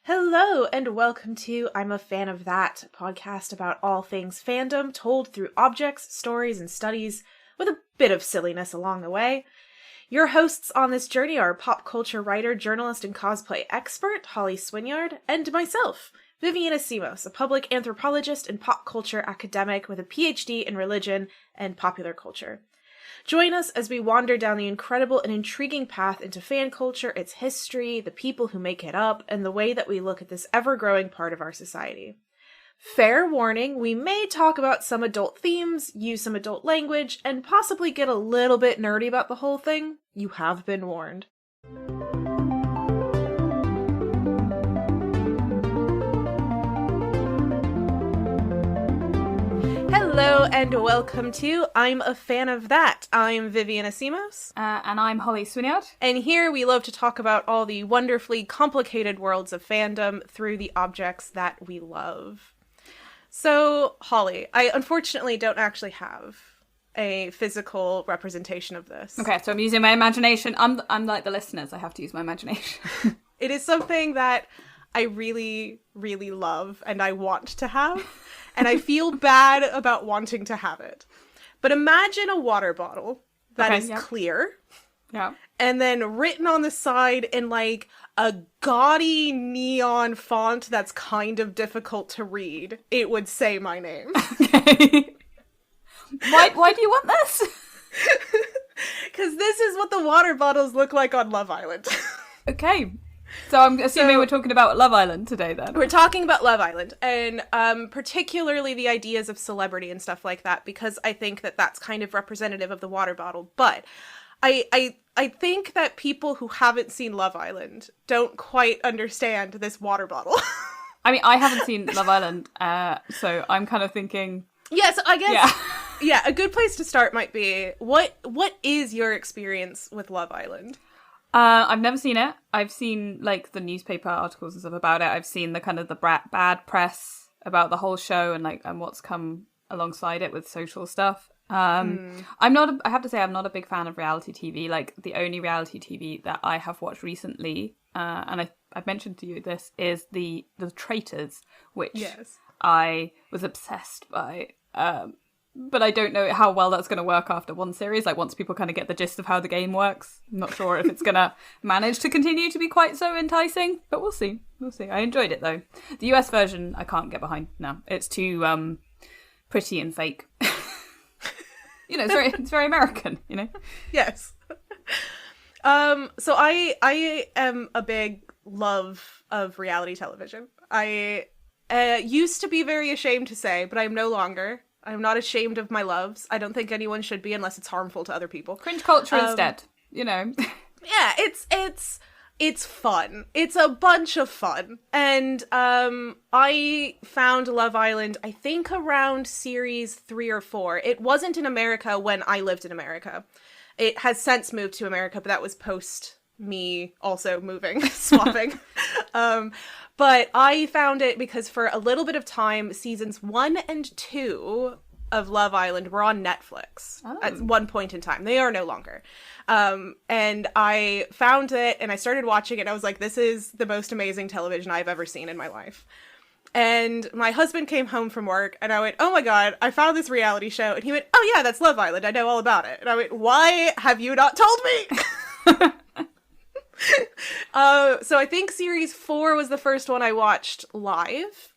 Hello, and welcome to I'm a Fan of That, a podcast about all things fandom told through objects, stories, and studies, with a bit of silliness along the way. Your hosts on this journey are pop culture writer, journalist, and cosplay expert, Holly Swinyard, and myself, Vivian Asimos, a public anthropologist and pop culture academic with a PhD in religion and popular culture. Join us as we wander down the incredible and intriguing path into fan culture, its history, the people who make it up, and the way that we look at this ever-growing part of our society. Fair warning, we may talk about some adult themes, use some adult language, and possibly get a little bit nerdy about the whole thing. You have been warned. Hello and welcome to I'm a Fan of That. I'm Vivian Asimos. And I'm Holly Swinyard. And here we love to talk about all the wonderfully complicated worlds of fandom through the objects that we love. So, Holly, I unfortunately don't actually have a physical representation of this. Okay, so I'm using my imagination. I'm like the listeners. I have to use my imagination. It is something that I really, really love and I want to have. And I feel bad about wanting to have it. But imagine a water bottle that is clear. Yeah. And then written on the side in like a gaudy neon font that's kind of difficult to read. It would say my name. Okay. Why do you want this? Because this is what the water bottles look like on Love Island. Okay. So I'm assuming we're talking about Love Island today then. We're talking about Love Island, and particularly the ideas of celebrity and stuff like that, because I think that that's kind of representative of the water bottle. But I think that people who haven't seen Love Island don't quite understand this water bottle. I mean, I haven't seen Love Island, so I'm kind of thinking... Yes, I guess... Yeah, a good place to start might be, what is your experience with Love Island? I've never seen it. I've seen, like, the newspaper articles and stuff about it. I've seen the kind of the bad press about the whole show and what's come alongside it with social stuff. I have to say, I'm not a big fan of reality TV. Like, the only reality TV that I have watched recently, and I've mentioned to you this, is the Traitors, which I was obsessed by. But I don't know how well that's going to work after one series. Like, once people kind of get the gist of how the game works, I'm not sure if it's going to manage to continue to be quite so enticing. But we'll see. We'll see. I enjoyed it, though. The US version, I can't get behind now. It's too pretty and fake. You know, it's very American, you know? Yes. So I am a big love of reality television. I used to be very ashamed to say, but I'm no longer. I'm not ashamed of my loves. I don't think anyone should be unless it's harmful to other people. Cringe culture is dead, you know. Yeah, it's fun. It's a bunch of fun. And I found Love Island, I think around series 3 or 4. It wasn't in America when I lived in America. It has since moved to America, but that was post me also moving, swapping. But I found it because for a little bit of time, seasons 1 and 2 of Love Island were on Netflix at one point in time. They are no longer. And I found it and I started watching it and I was like, this is the most amazing television I've ever seen in my life. And my husband came home from work and I went, oh my God, I found this reality show. And he went, oh yeah, that's Love Island. I know all about it. And I went, why have you not told me? So I think series 4 was the first one I watched live,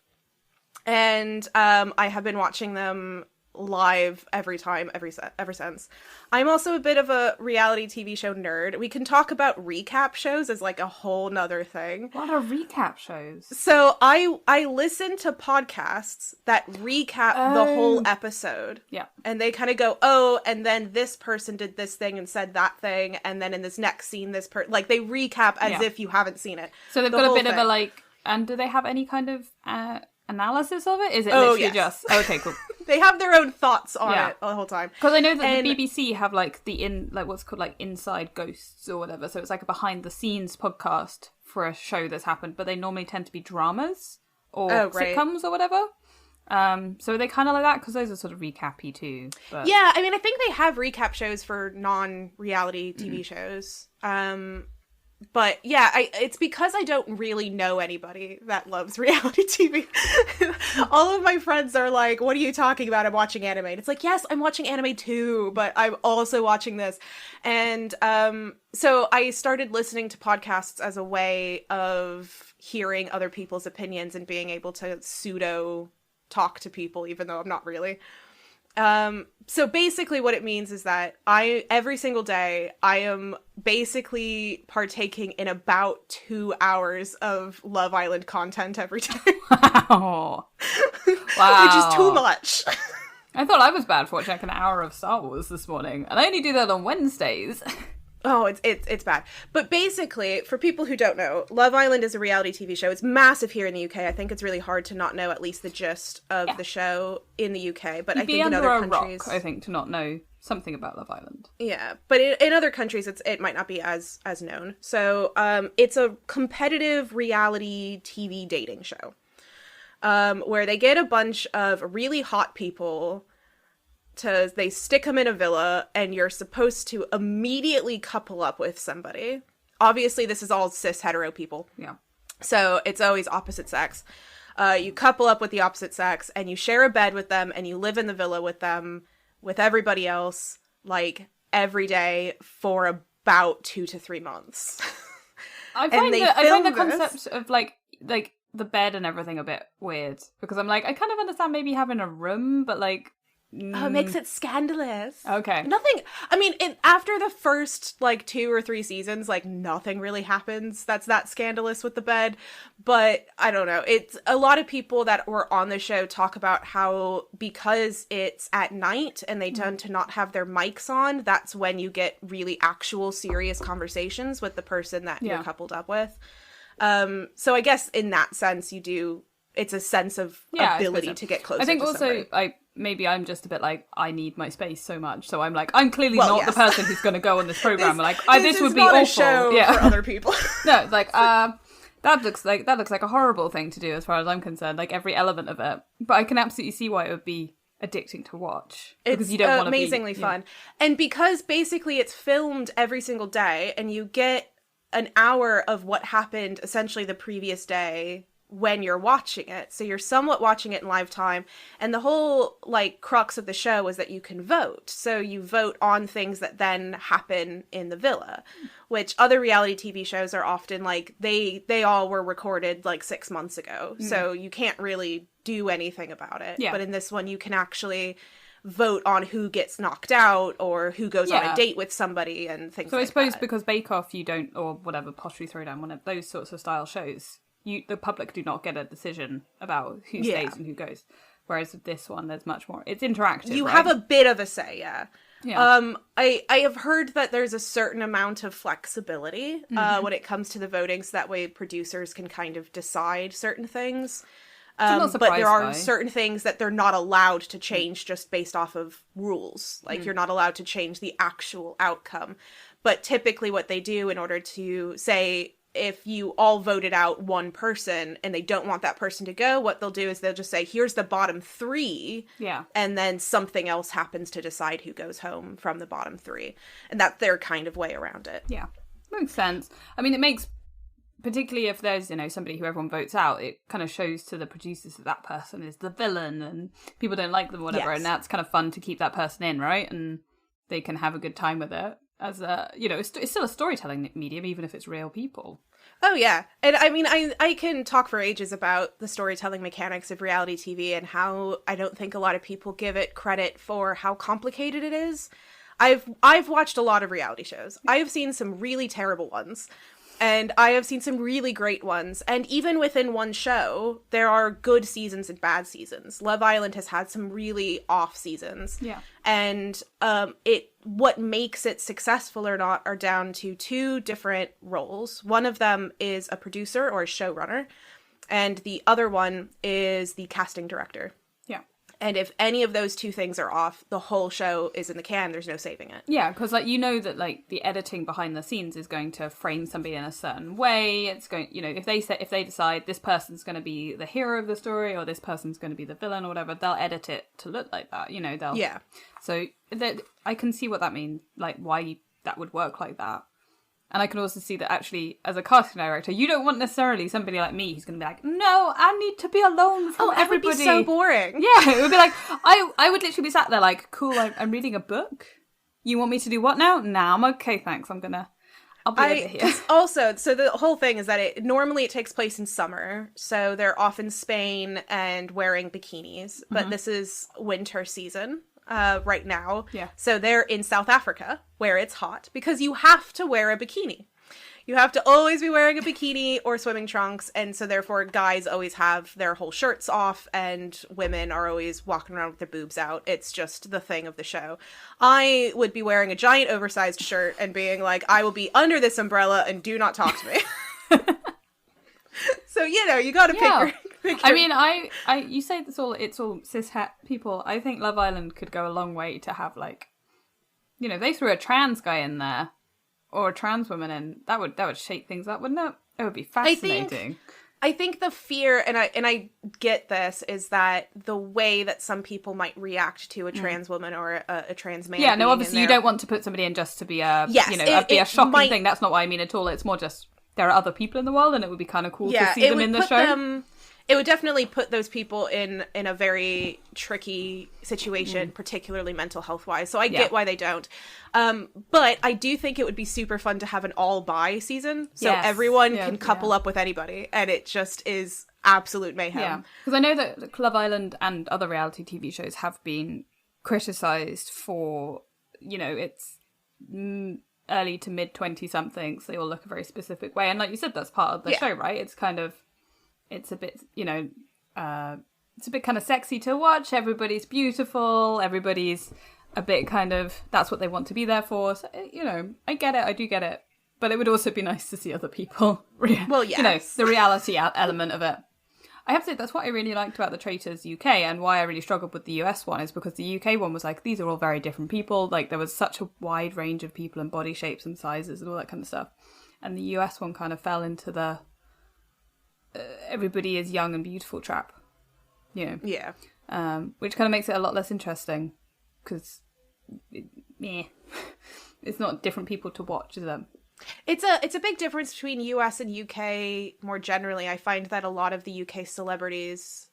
and I have been watching them live every time, ever since. I'm also a bit of a reality TV show nerd. We can talk about recap shows as like a whole nother thing. What are recap shows? So I listen to podcasts that recap the whole episode. Yeah. And they kind of go, oh, and then this person did this thing and said that thing, and then in this next scene, this like they recap as if you haven't seen it. So they've got a bit of a like, and do they have any kind of analysis of it? Is it literally just okay, cool? They have their own thoughts on it the whole time. Because I know that the BBC have like what's called like Inside Ghosts or whatever. So it's like a behind the scenes podcast for a show that's happened, but they normally tend to be dramas or sitcoms or whatever. So they kind of like that because those are sort of recappy too. But... Yeah, I mean, I think they have recap shows for non-reality TV shows. But yeah, it's because I don't really know anybody that loves reality TV. All of my friends are like, what are you talking about? I'm watching anime. And it's like, yes, I'm watching anime too, but I'm also watching this. And so I started listening to podcasts as a way of hearing other people's opinions and being able to pseudo talk to people, even though I'm not really. So basically what it means is that every single day, I am basically partaking in about 2 hours of Love Island content every day. Wow. Wow. Which is too much. I thought I was bad for watching like an hour of Star Wars this morning, and I only do that on Wednesdays. Oh, it's bad. But basically, for people who don't know, Love Island is a reality TV show. It's massive here in the UK. I think it's really hard to not know at least the gist of the show in the UK. But I think in other countries, rock, I think, to not know something about Love Island. Yeah, but in other countries, it might not be as known. So it's a competitive reality TV dating show where they get a bunch of really hot people. They stick them in a villa, and you're supposed to immediately couple up with somebody. Obviously, this is all cis hetero people. Yeah. So it's always opposite sex. You couple up with the opposite sex, and you share a bed with them, and you live in the villa with them, with everybody else, like, every day for about 2 to 3 months. I find the concept of, like the bed and everything a bit weird. Because I'm like, I kind of understand maybe having a room, but, like... Oh, it makes it scandalous. Okay. Nothing, I mean, after the first, 2 or 3 seasons, nothing really happens that's that scandalous with the bed. But, I don't know, it's a lot of people that were on the show talk about how, because it's at night and they tend to not have their mics on, that's when you get really actual serious conversations with the person that you're coupled up with. So I guess in that sense, it's a sense of ability to get closer to somebody. I think also, maybe I'm just a bit like, I need my space so much, so I'm like, I'm clearly not the person who's going to go on this program. This would be awful. A show for other people. No, it's like, that looks like a horrible thing to do as far as I'm concerned. Like every element of it, but I can absolutely see why it would be addicting to watch because you don't want to be amazingly fun, and because basically it's filmed every single day, and you get an hour of what happened essentially the previous day when you're watching it. So you're somewhat watching it in live time. And the whole, crux of the show is that you can vote. So you vote on things that then happen in the villa, which other reality TV shows are often, they all were recorded, 6 months ago. So you can't really do anything about it. Yeah. But in this one, you can actually vote on who gets knocked out or who goes on a date with somebody and things like that. So I suppose because Bake Off, you don't, or whatever, Pottery Throwdown, one of those sorts of style shows, the public do not get a decision about who stays and who goes. Whereas with this one, there's much more. It's interactive. You have a bit of a say, yeah. I have heard that there's a certain amount of flexibility when it comes to the voting, so that way producers can kind of decide certain things. But there are certain things that they're not allowed to change just based off of rules. You're not allowed to change the actual outcome. But typically what they do in order to say, if you all voted out one person and they don't want that person to go, what they'll do is they'll just say, here's the bottom 3. Yeah. And then something else happens to decide who goes home from the bottom 3. And that's their kind of way around it. Yeah. Makes sense. I mean, it makes, particularly if there's, somebody who everyone votes out, it kind of shows to the producers that person is the villain and people don't like them or whatever. Yes. And that's kind of fun to keep that person in, right? And they can have a good time with it. As a, it's still a storytelling medium, even if it's real people. Oh, yeah. And I mean, I can talk for ages about the storytelling mechanics of reality TV and how I don't think a lot of people give it credit for how complicated it is. I've watched a lot of reality shows. I have seen some really terrible ones. And I have seen some really great ones. And even within one show, there are good seasons and bad seasons. Love Island has had some really off seasons. Yeah. And what makes it successful or not are down to 2 different roles. One of them is a producer or a showrunner. And the other one is the casting director. Yeah. And if any of those 2 things are off, the whole show is in the can. There's no saving it. Yeah, because that the editing behind the scenes is going to frame somebody in a certain way. It's going, if they decide this person's going to be the hero of the story or this person's going to be the villain or whatever, they'll edit it to look like that. So I can see what that means, why that would work like that. And I can also see that actually, as a casting director, you don't want necessarily somebody like me who's going to be like, no, I need to be alone from everybody. That would be so boring. Yeah, it would be like, I would literally be sat there like, cool, I'm reading a book. You want me to do what now? Nah, I'm okay, thanks. I'll be over here. Also, so the whole thing is that normally it takes place in summer. So they're off in Spain and wearing bikinis. But this is winter season. Right now. Yeah. So they're in South Africa where it's hot because you have to wear a bikini. You have to always be wearing a bikini or swimming trunks. And so therefore guys always have their whole shirts off and women are always walking around with their boobs out. It's just the thing of the show. I would be wearing a giant oversized shirt and being like, I will be under this umbrella and do not talk to me. So, you got to pick your... I mean, you say it's all cis het people. I think Love Island could go a long way to have like, they threw a trans guy in there or a trans woman in. That would shake things up, wouldn't it? It would be fascinating. I think the fear, and I get this, is that the way that some people might react to a trans woman or a trans man. Yeah, no, obviously you don't want to put somebody in just to be a shocking thing. That's not what I mean at all. It's more just there are other people in the world, and it would be kind of cool to see them in the show. It would definitely put those people in a very tricky situation, particularly mental health wise. So I get why they don't. But I do think it would be super fun to have an all bi season. So everyone can couple up with anybody. And it just is absolute mayhem. Yeah. Because I know that Love Island and other reality TV shows have been criticized for, it's early to mid 20-somethings. They all look a very specific way. And like you said, that's part of the show, right? It's kind of... It's a bit, it's a bit kind of sexy to watch. Everybody's beautiful. Everybody's a bit kind of, that's what they want to be there for. So, I get it. I do get it. But it would also be nice to see other people. Well, yes. The reality element of it. I have to say, that's what I really liked about the Traitors UK and why I really struggled with the US one is because the UK one was like, these are all very different people. Like, there was such a wide range of people and body shapes and sizes and all that kind of stuff. And the US one kind of fell into the... everybody is young and beautiful trap, Yeah. Which kind of makes it a lot less interesting because it's not different people to watch, is it? It's a big difference between US and UK more generally. I find that a lot of the UK celebrities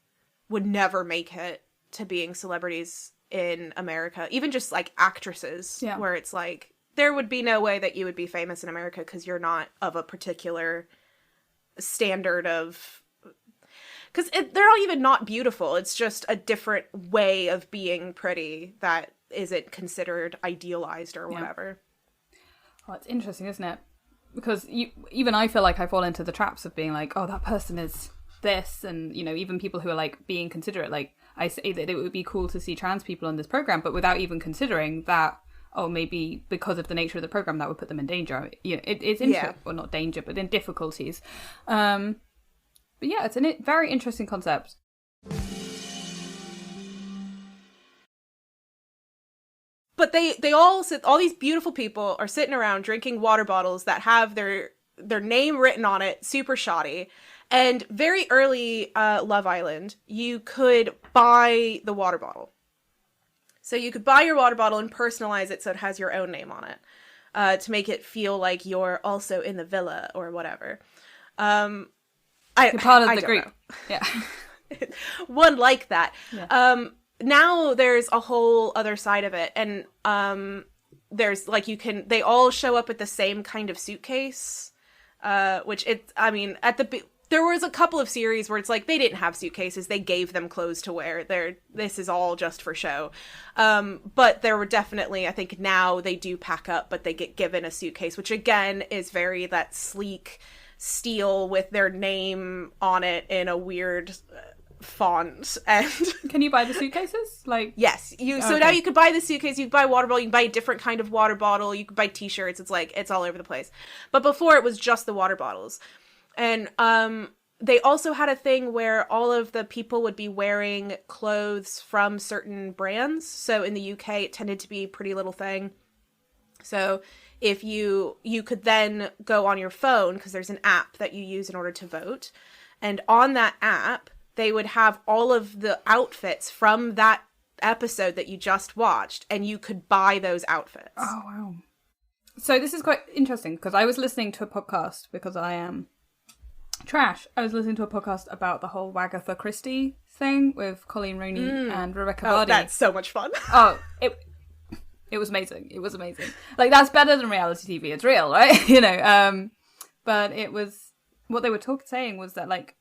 would never make it to being celebrities in America, even just like actresses, where it's like there would be no way that you would be famous in America because you're not of a particular standard of, because they're not even not beautiful, it's just a different way of being pretty that isn't considered idealized or whatever. Well, it's interesting, isn't it? Because even I feel like I fall into the traps of being like, oh, that person is this, and even people who are like being considerate, like I say that it would be cool to see trans people on this program, but without even considering that, oh, maybe because of the nature of the program that would put them in danger. It's well, not danger, but in difficulties. But yeah, it's a very interesting concept. But they all these beautiful people are sitting around drinking water bottles that have their name written on it, super shoddy. And very early Love Island, you could buy the water bottle. So you could buy your water bottle and personalize it so it has your own name on it, to make it feel like you're also in the villa or whatever. You're part of the group. Know. Yeah. One like that. Yeah. Now there's a whole other side of it. And there's like they all show up with the same kind of suitcase, which there was a couple of series where it's like they didn't have suitcases. They gave them clothes to wear. This is all just for show. But there were definitely, I think now they do pack up, but they get given a suitcase, which again is very that sleek steel with their name on it in a weird font. And can you buy the suitcases? Like, yes, so now you could buy the suitcase, you could buy a water bottle, you can buy a different kind of water bottle, you could buy t-shirts. It's like, it's all over the place. But before it was just the water bottles. And they also had a thing where all of the people would be wearing clothes from certain brands. So in the UK, it tended to be Pretty Little Thing. So if you could then go on your phone, because there's an app that you use in order to vote. And on that app, they would have all of the outfits from that episode that you just watched, and you could buy those outfits. Oh, wow. So this is quite interesting because I was listening to a podcast because I am trash. I was listening to a podcast about the whole Wagatha Christie thing with Colleen Rooney and Rebecca Vardy. That's so much fun. It was amazing. It was amazing. Like, that's better than reality TV. It's real, right? But it was, what they were saying was that, like,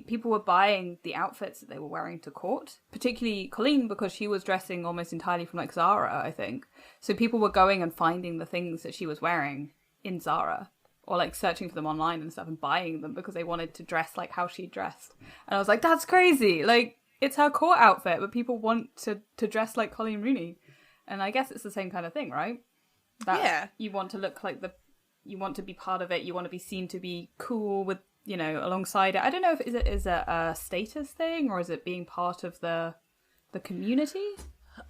people were buying the outfits that they were wearing to court, particularly Colleen, because she was dressing almost entirely from, like, Zara, I think. So people were going and finding the things that she was wearing in Zara, or, like, searching for them online and stuff and buying them because they wanted to dress like how she dressed. And I was like, that's crazy. Like, it's her court outfit, but people want to dress like Colleen Rooney. And I guess it's the same kind of thing, right? That you want to look like you want to be part of it, you want to be seen to be cool with, alongside it. I don't know if is it a status thing or is it being part of the community?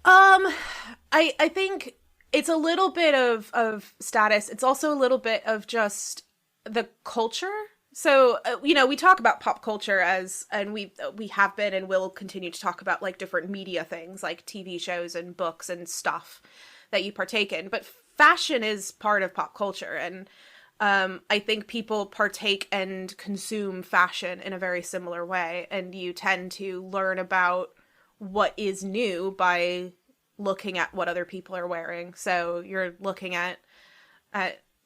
I think it's a little bit of status. It's also a little bit of just the culture. So, we talk about pop culture and we have been and will continue to talk about, like, different media things, like TV shows and books and stuff that you partake in. But fashion is part of pop culture. And I think people partake and consume fashion in a very similar way. And you tend to learn about what is new by looking at what other people are wearing. So you're looking at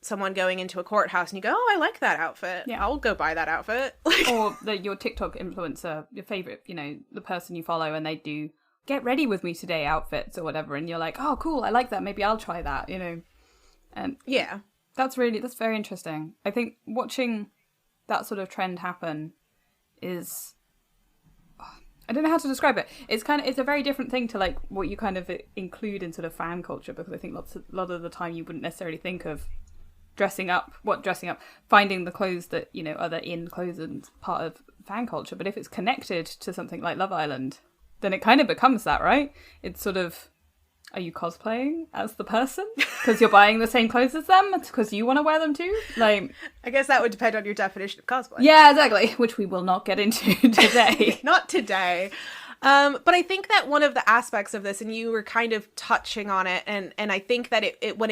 someone going into a courthouse and you go, oh, I like that outfit. Yeah. I'll go buy that outfit. Or your TikTok influencer, your favorite, the person you follow, and they do get ready with me today outfits or whatever. And you're like, oh, cool. I like that. Maybe I'll try that, And yeah, that's very interesting. I think watching that sort of trend happen is, I don't know how to describe it. It's a very different thing to, like, what you kind of include in sort of fan culture, because I think a lot of the time you wouldn't necessarily think of dressing up, finding the clothes that, are the in clothes and part of fan culture. But if it's connected to something like Love Island, then it kind of becomes that, right? It's sort of, are you cosplaying as the person? Because you're buying the same clothes as them? Because you want to wear them too? Like, I guess that would depend on your definition of cosplay. Yeah, exactly. Which we will not get into today. Not today. But I think that one of the aspects of this, and you were kind of touching on it, and I think that it when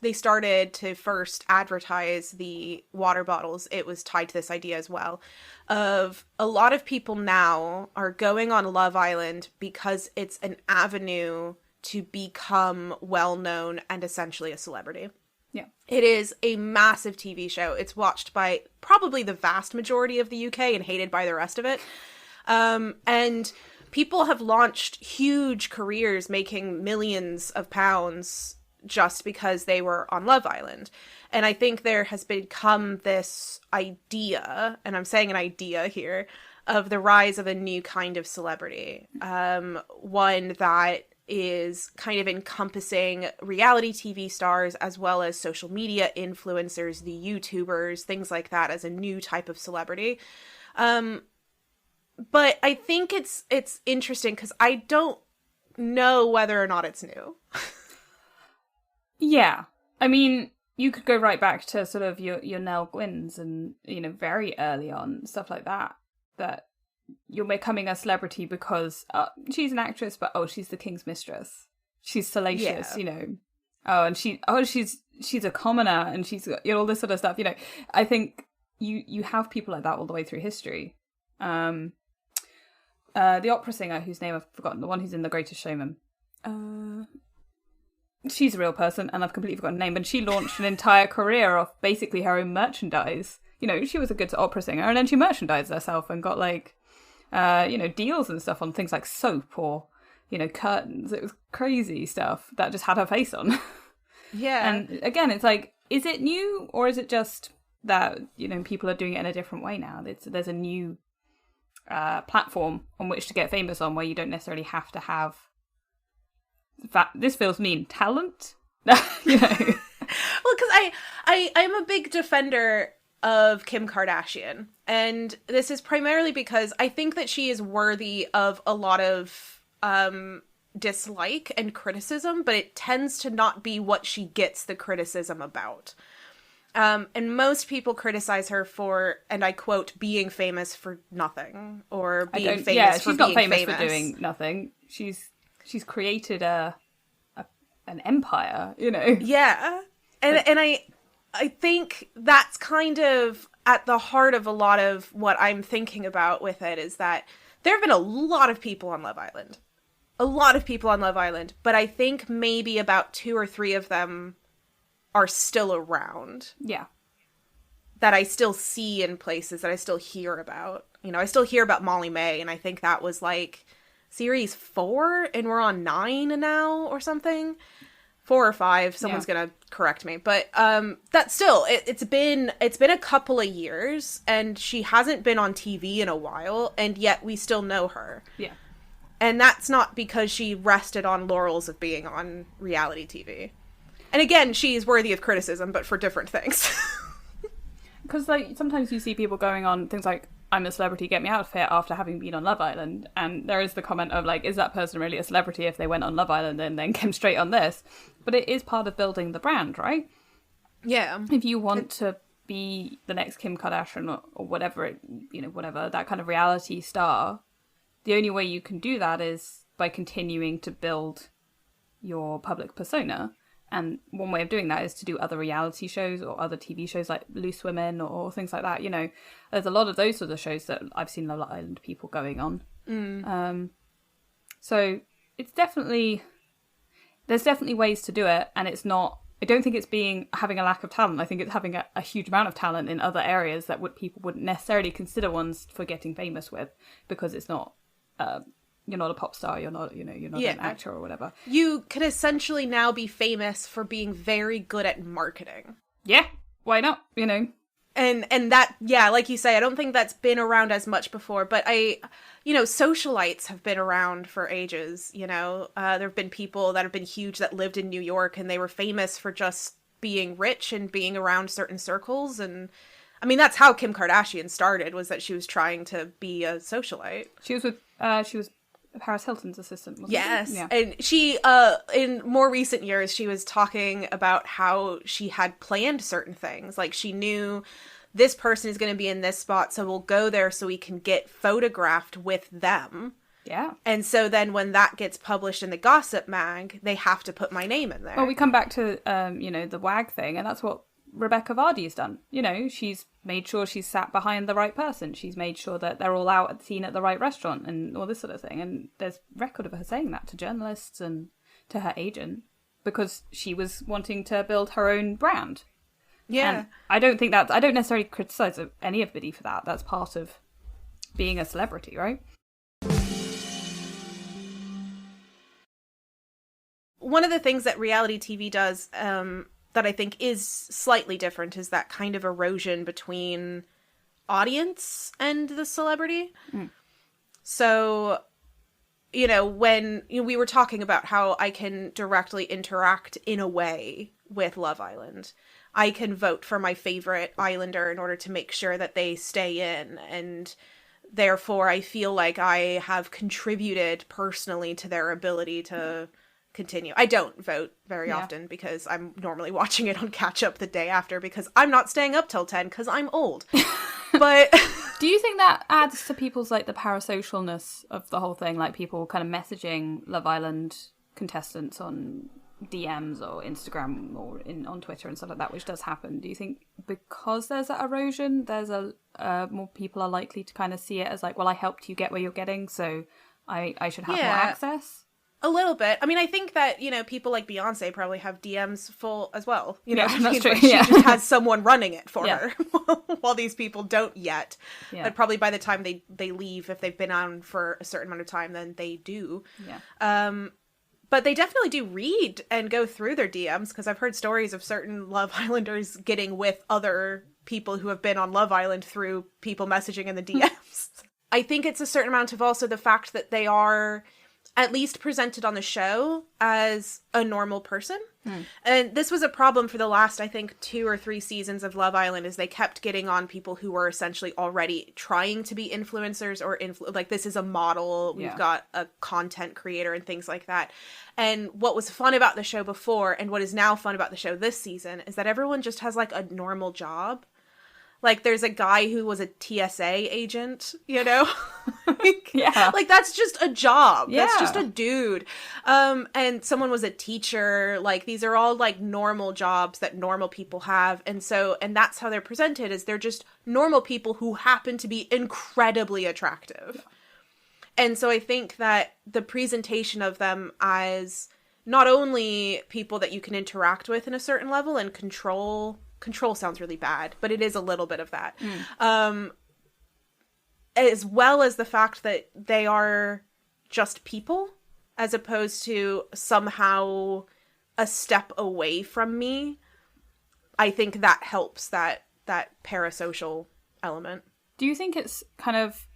they started to first advertise the water bottles, it was tied to this idea as well, of a lot of people now are going on Love Island because it's an avenue to become well-known and essentially a celebrity. Yeah. It is a massive TV show. It's watched by probably the vast majority of the UK and hated by the rest of it. And people have launched huge careers making millions of pounds just because they were on Love Island. And I think there has become this idea, and I'm saying an idea here, of the rise of a new kind of celebrity. One that is kind of encompassing reality TV stars as well as social media influencers, the YouTubers, things like that, as a new type of celebrity. But I think it's interesting because I don't know whether or not it's new. Yeah. I mean, you could go right back to sort of your Nell Gwynns and, very early on, stuff like that you're becoming a celebrity because she's an actress, but she's the king's mistress. She's salacious, and she's a commoner, and she's got all this sort of stuff. I think you have people like that all the way through history. The opera singer whose name I've forgotten, the one who's in The Greatest Showman. She's a real person, and I've completely forgotten her name. And she launched an entire career off basically her own merchandise. She was a good opera singer, and then she merchandised herself and got deals and stuff on things like soap or, curtains. It was crazy stuff that just had her face on. Yeah. And again, it's like, is it new or is it just that, people are doing it in a different way now? There's a new platform on which to get famous on where you don't necessarily have to have this feels mean talent. Well, because I'm a big defender of Kim Kardashian, and this is primarily because I think that she is worthy of a lot of dislike and criticism, but it tends to not be what she gets the criticism about. And most people criticize her for, and I quote, being famous for nothing, or being famous for being famous. She's not famous for doing nothing. She's created a an empire, you know? Yeah. And I think that's kind of at the heart of a lot of what I'm thinking about with it, is that there have been a lot of people on Love Island. A lot of people on Love Island. But I think maybe about 2 or 3 of them are still around. Yeah. That I still see in places, that I still hear about. You know, I still hear about Molly May, and I think that was like series 4, and we're on 9 now or something. 4 or 5, someone's gonna correct me, but that's still it's been a couple of years, and she hasn't been on TV in a while, and yet we still know her. Yeah. And that's not because she rested on laurels of being on reality TV. And again, she's worthy of criticism, but for different things. Because like sometimes you see people going on things like, I'm a celebrity, get me out of here, after having been on Love Island. And there is the comment of like, is that person really a celebrity if they went on Love Island and then came straight on this? But it is part of building the brand, right? Yeah. If you want to be the next Kim Kardashian or whatever, whatever, that kind of reality star, the only way you can do that is by continuing to build your public persona. And one way of doing that is to do other reality shows or other TV shows like Loose Women or things like that. You know, there's a lot of those sort of shows that I've seen Love Island people going on. So it's definitely, there's definitely ways to do it. And it's not, I don't think it's having a lack of talent. I think it's having a huge amount of talent in other areas that people wouldn't necessarily consider ones for getting famous with, because it's not, you're not a pop star, you're not an actor or whatever. You could essentially now be famous for being very good at marketing. Yeah, why not, you know? And that, yeah, like you say, I don't think that's been around as much before, but socialites have been around for ages, you know? There have been people that have been huge that lived in New York, and they were famous for just being rich and being around certain circles. And I mean, that's how Kim Kardashian started, was that she was trying to be a socialite. She was Paris Hilton's assistant, wasn't yes. she? Yeah. And she, in more recent years, she was talking about how she had planned certain things. Like, she knew this person is going to be in this spot, so we'll go there so we can get photographed with them. Yeah. And so then when that gets published in the gossip mag, they have to put my name in there. Well, we come back to, the WAG thing, and that's what Rebecca Vardy's done. You know, she's made sure she's sat behind the right person. She's made sure that they're all out seen at the right restaurant and all this sort of thing. And there's record of her saying that to journalists and to her agent, because she was wanting to build her own brand. Yeah. And I don't necessarily criticize any of Biddy for that. That's part of being a celebrity, right? One of the things that reality TV does, that I think is slightly different, is that kind of erosion between audience and the celebrity. So, when we were talking about how I can directly interact in a way with Love Island, I can vote for my favorite islander in order to make sure that they stay in, and therefore I feel like I have contributed personally to their ability to continue. I don't vote very often because I'm normally watching it on catch up the day after, because I'm not staying up till 10 because I'm old. But do you think that adds to people's like the parasocialness of the whole thing, like people kind of messaging Love Island contestants on DMs or Instagram or on Twitter and stuff like that, which does happen? Do you think because there's that erosion, there's more people are likely to kind of see it as like, well, I helped you get where you're getting, so I should have more access? A little bit. I mean, I think that, people like Beyonce probably have DMs full as well. That's true. She just has someone running it for her, while these people don't yet. Yeah. But probably by the time they leave, if they've been on for a certain amount of time, then they do. Yeah. But they definitely do read and go through their DMs, because I've heard stories of certain Love Islanders getting with other people who have been on Love Island through people messaging in the DMs. I think it's a certain amount of also the fact that they are at least presented on the show as a normal person. And this was a problem for the last, I think, 2 or 3 seasons of Love Island, is they kept getting on people who were essentially already trying to be influencers or like, this is a model, we've got a content creator and things like that. And what was fun about the show before, and what is now fun about the show this season, is that everyone just has like a normal job. Like, there's a guy who was a TSA agent, Yeah. Like, that's just a job. Yeah. That's just a dude. And someone was a teacher. Like, these are all, like, normal jobs that normal people have. And that's how they're presented, is they're just normal people who happen to be incredibly attractive. And so I think that the presentation of them as not only people that you can interact with in a certain level and control sounds really bad, but it is a little bit of that. As well as the fact that they are just people, as opposed to somehow a step away from me. I think that helps that parasocial element. Do you think it's kind of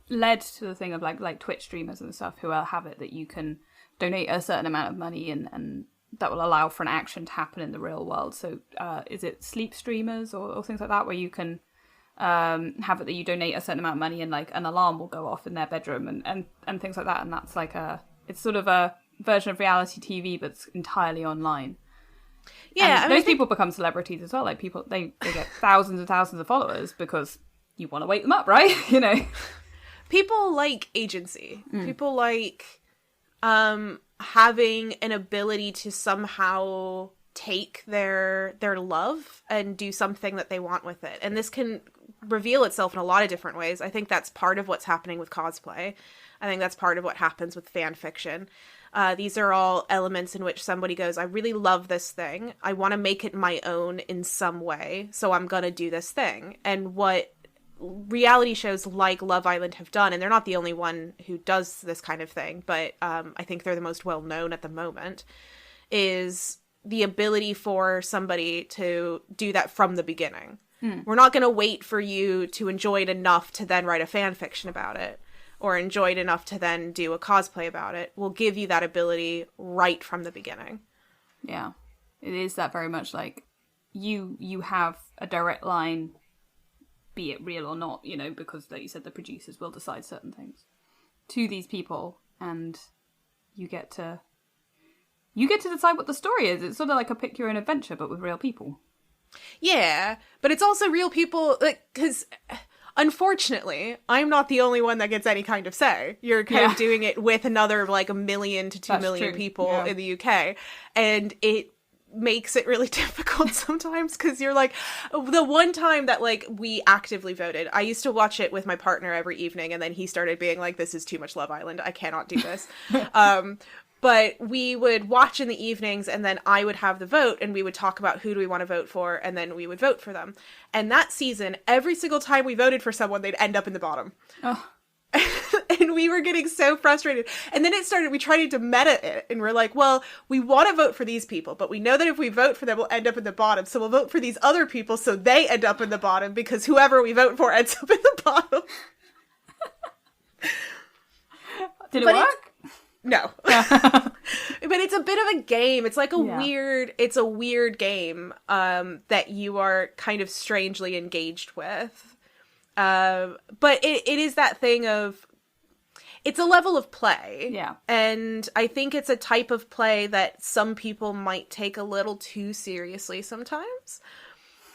led to the thing of like Twitch streamers and stuff who have it that you can donate a certain amount of money and that will allow for an action to happen in the real world? So is it sleep streamers or things like that, where you can have it that you donate a certain amount of money and like an alarm will go off in their bedroom and things like that, and that's like it's sort of a version of reality TV but it's entirely online. Yeah, and those people become celebrities as well. Like, people, they get thousands and thousands of followers because you want to wake them up, right? You know, people like agency. People like having an ability to somehow take their love and do something that they want with it. And this can reveal itself in a lot of different ways. I think that's part of what's happening with cosplay. I think that's part of what happens with fan fiction. These are all elements in which somebody goes, I really love this thing. I want to make it my own in some way. So I'm going to do this thing. And what reality shows like Love Island have done, and they're not the only one who does this kind of thing, but I think they're the most well known at the moment, is the ability for somebody to do that from the beginning. We're not going to wait for you to enjoy it enough to then write a fan fiction about it, or enjoy it enough to then do a cosplay about it. We'll give you that ability right from the beginning. Yeah. It is that very much like you have a direct line, be it real or not, you know, because like you said, the producers will decide certain things to these people, and you get to decide what the story is. It's sort of like a pick your own adventure, but with real people. Yeah, but it's also real people, like, because unfortunately, I'm not the only one that gets any kind of say. You're kind of doing it with another, like, 1 million to 2 million people in the UK, and it makes it really difficult sometimes, because you're like, the one time that, like, we actively voted, I used to watch it with my partner every evening, and then he started being like, this is too much Love Island, I cannot do this. But we would watch in the evenings, and then I would have the vote, and we would talk about who do we want to vote for, and then we would vote for them. And that season, every single time we voted for someone, they'd end up in the bottom. Oh. And we were getting so frustrated. And then we tried to meta it, and we're like, well, we want to vote for these people, but we know that if we vote for them, we'll end up in the bottom. So we'll vote for these other people so they end up in the bottom, because whoever we vote for ends up in the bottom. Did it work? No. But it's a bit of a game. It's like it's a weird game that you are kind of strangely engaged with. But it is that thing of, it's a level of play. Yeah. And I think it's a type of play that some people might take a little too seriously sometimes.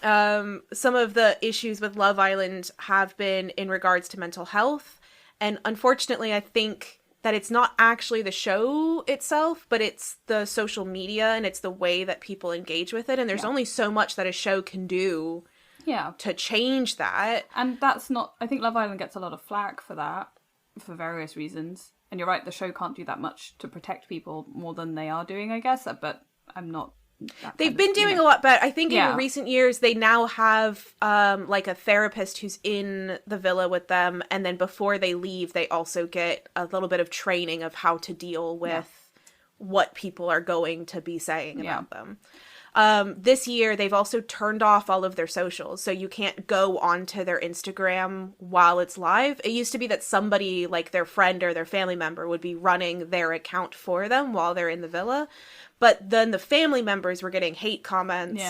Some of the issues with Love Island have been in regards to mental health. And unfortunately, I think that it's not actually the show itself, but it's the social media and it's the way that people engage with it. And there's only so much that a show can do to change that. And that's not, I think Love Island gets a lot of flack for that, for various reasons. And you're right, the show can't do that much to protect people more than they are doing, I guess. But I'm not... They've been doing a lot better. I think in recent years, they now have like a therapist who's in the villa with them. And then before they leave, they also get a little bit of training of how to deal with what people are going to be saying about them. This year, they've also turned off all of their socials. So you can't go onto their Instagram while it's live. It used to be that somebody, like their friend or their family member, would be running their account for them while they're in the villa. But then the family members were getting hate comments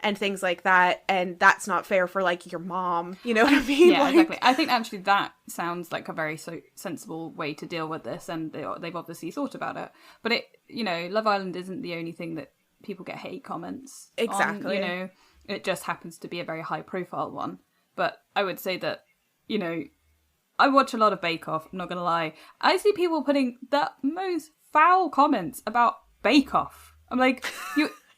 and things like that. And that's not fair for, like, your mom. You know what I mean? Yeah, exactly. I think actually that sounds like a very sensible way to deal with this. And they've obviously thought about it. But Love Island isn't the only thing that people get hate comments exactly on, it just happens to be a very high profile one. But I would say that I watch a lot of Bake Off, I'm not gonna lie. I see people putting the most foul comments about Bake Off. I'm like,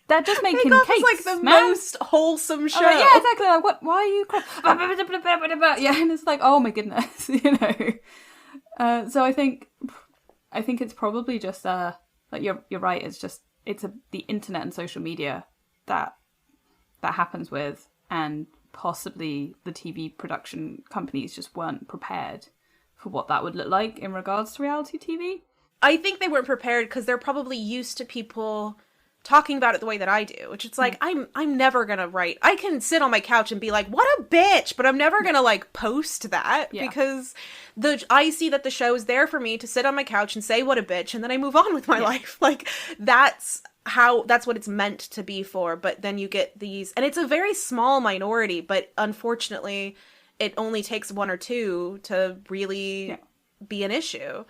they're just making Bake Off cakes, is like the man. most wholesome show. Like, yeah, exactly. Like, what? Why are you crying? Yeah, and it's like, oh my goodness, you know. So I think it's probably just like you're right. It's the internet and social media that happens with, and possibly the TV production companies just weren't prepared for what that would look like in regards to reality TV. I think they weren't prepared because they're probably used to people talking about it the way that I do, which it's like, I'm never gonna write. I can sit on my couch and be like, what a bitch, but I'm never gonna like post that because I see that the show is there for me to sit on my couch and say what a bitch, and then I move on with my life. Like, that's what it's meant to be for. But then you get these, and it's a very small minority, but unfortunately it only takes one or two to really be an issue.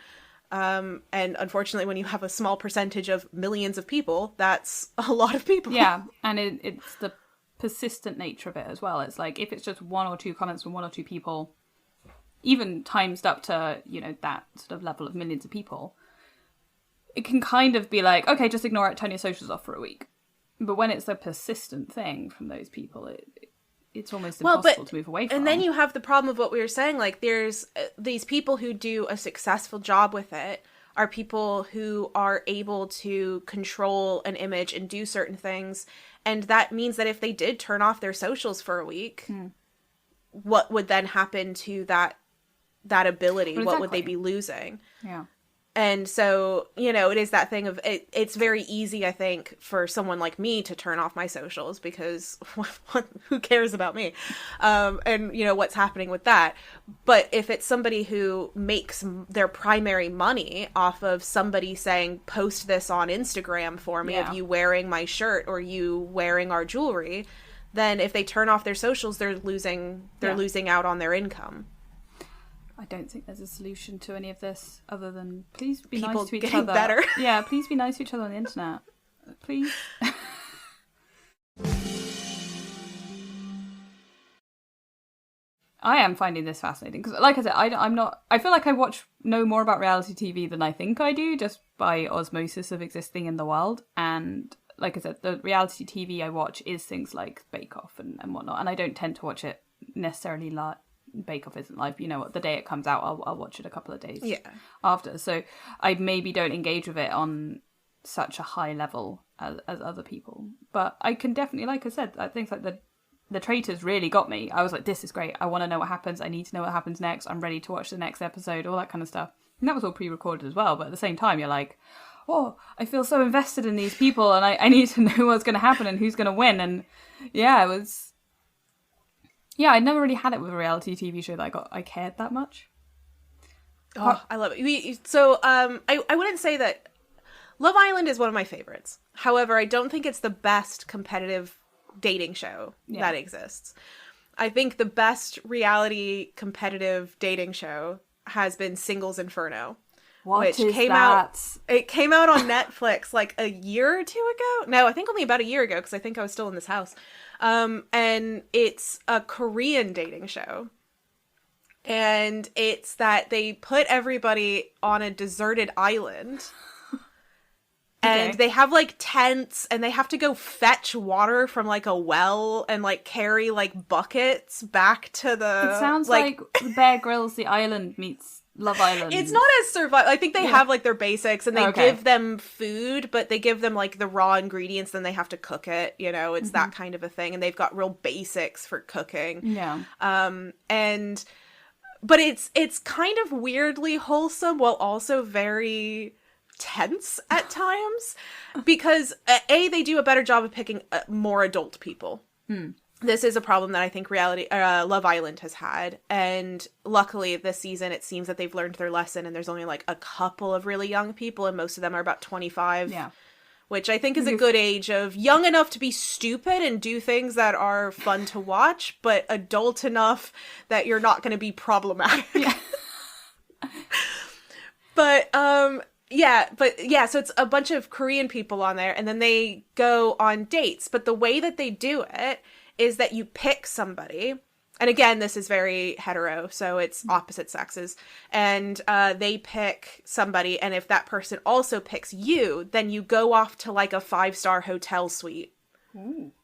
And unfortunately, when you have a small percentage of millions of people, that's a lot of people. Yeah, and it's the persistent nature of it as well. It's like, if it's just one or two comments from one or two people, even times up to, you know, that sort of level of millions of people, it can kind of be like, okay, just ignore it, turn your socials off for a week. But when it's a persistent thing from those people, it's almost impossible to move away from. And then you have the problem of what we were saying, like, there's these people who do a successful job with it are people who are able to control an image and do certain things. And that means that if they did turn off their socials for a week, what would then happen to that ability? Well, what would they be losing? Yeah. And so, you know, it is that thing of it's very easy, I think, for someone like me to turn off my socials because who cares about me? And, you know, what's happening with that. But if it's somebody who makes their primary money off of somebody saying, post this on Instagram for me of you wearing my shirt or you wearing our jewelry, then if they turn off their socials, they're losing out on their income. I don't think there's a solution to any of this other than please be people nice to each getting other. Better. Yeah, please be nice to each other on the internet. Please. I am finding this fascinating because, like I said, I'm not. I feel like I know more about reality TV than I think I do, just by osmosis of existing in the world. And like I said, the reality TV I watch is things like Bake Off and whatnot, and I don't tend to watch it necessarily live. Bake Off isn't live, you know, the day it comes out I'll watch it a couple of days after, so I maybe don't engage with it on such a high level as other people, but I can definitely, like I said, I think like the Traitors really got me. I was like, this is great, I want to know what happens, I need to know what happens next, I'm ready to watch the next episode, all that kind of stuff. And that was all pre-recorded as well, but at the same time you're like, oh, I feel so invested in these people and I need to know what's going to happen and who's going to win. And yeah, it was. Yeah, I never really had it with a reality TV show that I cared that much. Oh, I love it. So, I wouldn't say that Love Island is one of my favorites. However, I don't think it's the best competitive dating show that exists. I think the best reality competitive dating show has been Singles Inferno. It came out on Netflix like a year or two ago. No, I think only about a year ago because I think I was still in this house. And it's a Korean dating show. And it's that they put everybody on a deserted island. And they have like tents and they have to go fetch water from like a well and like carry like buckets back to the... It sounds like Bear Grylls The Island meets Love Island. It's not as survival. I think they have like their basics and they give them food, but they give them like the raw ingredients, then they have to cook it, you know, it's that kind of a thing. And they've got real basics for cooking. Yeah. But it's kind of weirdly wholesome while also very tense at times because they do a better job of picking more adult people. This is a problem that I think Love Island has had. And luckily this season, it seems that they've learned their lesson and there's only like a couple of really young people and most of them are about 25. Yeah. Which I think is a good age of young enough to be stupid and do things that are fun to watch, but adult enough that you're not going to be problematic. Yeah. So it's a bunch of Korean people on there and then they go on dates. But the way that they do it is that you pick somebody And again, this is very hetero, so it's opposite sexes. And they pick somebody, and if that person also picks you, then you go off to like a 5-star hotel suite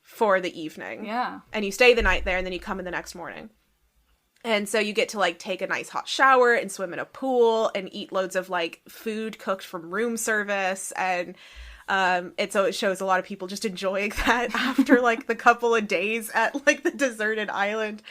for the evening. Yeah. And you stay the night there, and then you come in the next morning. And so you get to like take a nice hot shower and swim in a pool and eat loads of like food cooked from room service. And it shows a lot of people just enjoying that after like the couple of days at like the deserted island.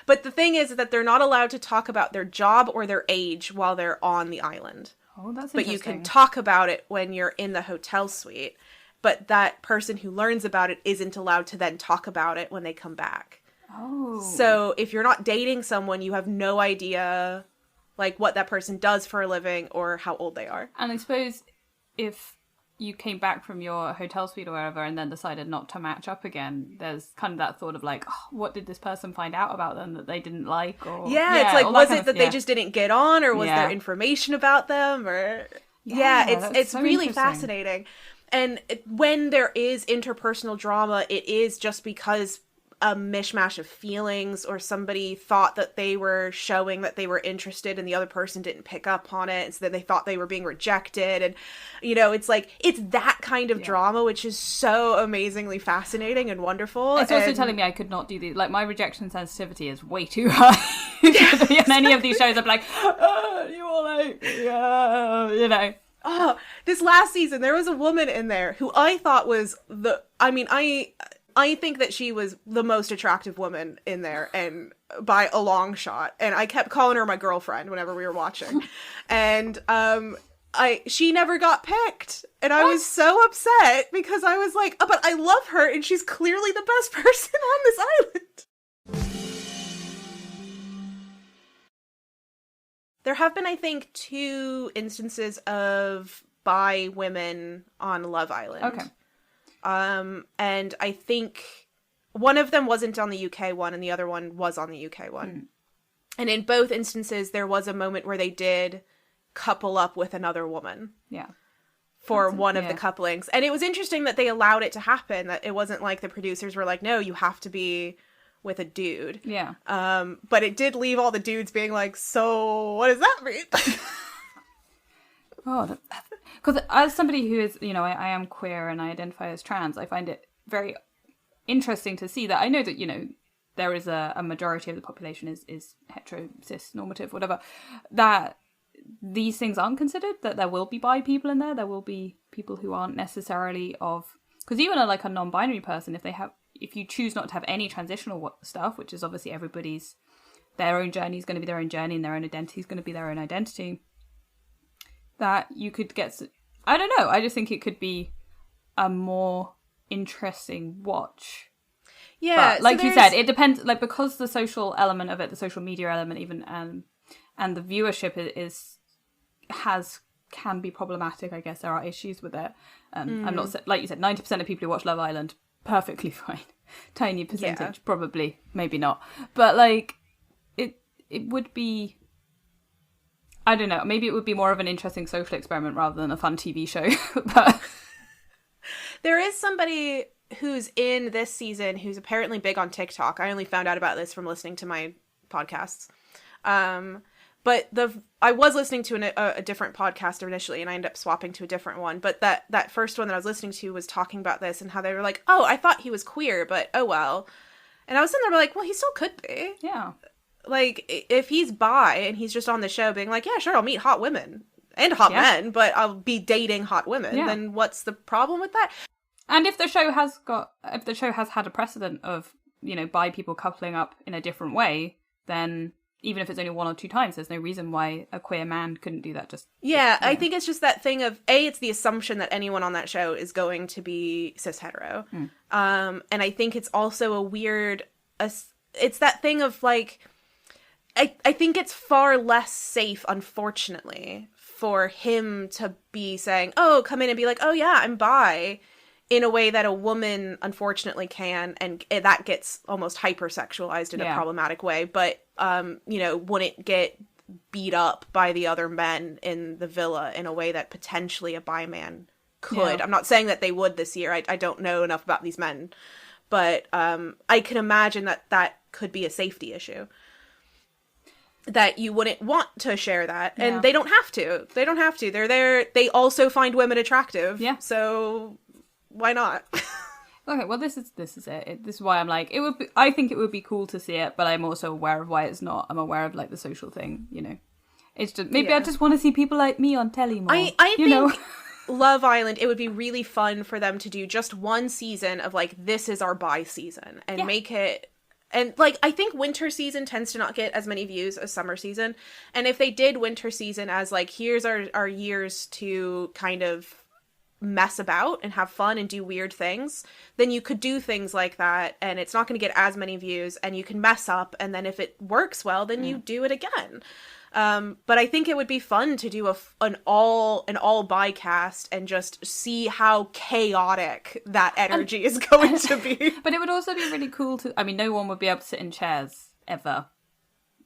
But the thing is that they're not allowed to talk about their job or their age while they're on the island. Oh, that's But interesting. you can talk about it when you're in the hotel suite. But that person who learns about it isn't allowed to then talk about it when they come back. Oh. So if you're not dating someone, you have no idea like what that person does for a living or how old they are. And I suppose if you came back from your hotel suite or wherever and then decided not to match up again, there's kind of that thought of like, oh, what did this person find out about them that they didn't like? Or it's like, all was kind it of- that they just didn't get on, or was Yeah. there information about them? Or that's it's so really interesting. fascinating. And when there is interpersonal drama, it is just because a mishmash of feelings, or somebody thought that they were showing that they were interested and the other person didn't pick up on it, and so then they thought they were being rejected. And it's like, it's that kind of drama, which is so amazingly fascinating and wonderful. It's also telling me I could not do these. Like, my rejection sensitivity is way too high. In any of these shows, I'm like, oh, you all like, yeah, Oh, this last season, there was a woman in there who I thought was I think that she was the most attractive woman in there, and by a long shot. And I kept calling her my girlfriend whenever we were watching. And she never got picked. And I was so upset because I was like, oh, but I love her and she's clearly the best person on this island. There have been, I think, 2 instances of bi women on Love Island. Okay. And I think one of them wasn't on the UK one and the other one was on the UK one. And in both instances, there was a moment where they did couple up with another woman. Yeah. For one of the couplings. And it was interesting that they allowed it to happen, that it wasn't like the producers were like, no, you have to be with a dude. Yeah. But it did leave all the dudes being like, so what does that mean? Oh, because as somebody who is, I am queer and I identify as trans, I find it very interesting to see that. I know that, there is a majority of the population is hetero, cis, normative, whatever, that these things aren't considered, that there will be bi people in there will be people who aren't necessarily of, because even a non-binary person, if you choose not to have any transitional stuff, which is obviously their own journey is going to be their own journey and their own identity is going to be their own identity, that you could get, I don't know, I just think it could be a more interesting watch. Yeah, but like you said, it depends, like, because the social element of it, the social media element even, and the viewership can be problematic. I guess there are issues with it. I'm not, like you said, 90% of people who watch Love Island, perfectly fine. Tiny percentage, probably, maybe not. But like, it would be, I don't know, maybe it would be more of an interesting social experiment rather than a fun TV show. But there is somebody who's in this season who's apparently big on TikTok. I only found out about this from listening to my podcasts. But I was listening to a different podcast initially, and I ended up swapping to a different one. But that first one that I was listening to was talking about this and how they were like, oh, I thought he was queer, but oh well. And I was sitting there like, well, he still could be. yeah. Like, if he's bi and he's just on the show being like, yeah, sure, I'll meet hot women and hot men, but I'll be dating hot women, then what's the problem with that? And if the show has had a precedent of, bi people coupling up in a different way, then even if it's only 1 or 2 times, there's no reason why a queer man couldn't do that. I think it's just that thing of, it's the assumption that anyone on that show is going to be cis hetero. And I think it's also a weird, it's that thing of like, I think it's far less safe, unfortunately, for him to be saying, oh, come in and be like, oh yeah, I'm bi, in a way that a woman unfortunately can, and that gets almost hypersexualized in a problematic way, but wouldn't get beat up by the other men in the villa in a way that potentially a bi man could. I'm not saying that they would this year. I don't know enough about these men, but I can imagine that could be a safety issue. That you wouldn't want to share that. And they don't have to. They're there. They also find women attractive. Yeah. So why not? Okay, well, this is it. This is why I'm like, I think it would be cool to see it, but I'm also aware of why it's not. I'm aware of, like, the social thing, you know. It's just, maybe I just want to see people like me on telly more. I think Love Island, it would be really fun for them to do just one season of, like, this is our bi season, and make it... And, like, I think winter season tends to not get as many views as summer season. And if they did winter season as, like, here's our years to kind of mess about and have fun and do weird things, then you could do things like that, and it's not going to get as many views, and you can mess up, and then if it works well, then you do it again. But I think it would be fun to do an all bi cast and just see how chaotic that energy is going to be. But it would also be really cool to... I mean, no one would be able to sit in chairs, ever.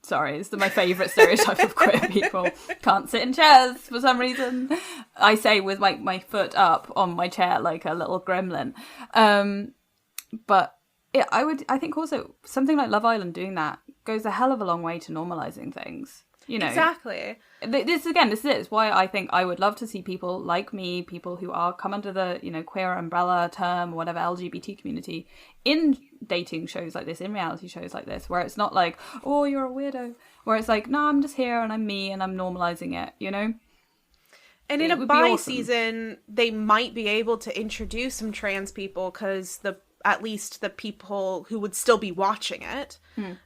Sorry, it's my favourite stereotype of queer people. Can't sit in chairs for some reason. I say with my foot up on my chair like a little gremlin. But yeah, I think also something like Love Island doing that goes a hell of a long way to normalising things. You know, exactly. This is it. It's why I think I would love to see people like me, people who come under the, you know, queer umbrella term, whatever, LGBT community, in dating shows like this, in reality shows like this, where it's not like, oh, you're a weirdo, where it's like, no, I'm just here and I'm me and I'm normalizing it, you know? And in a bi season, they might be able to introduce some trans people, because at least the people who would still be watching it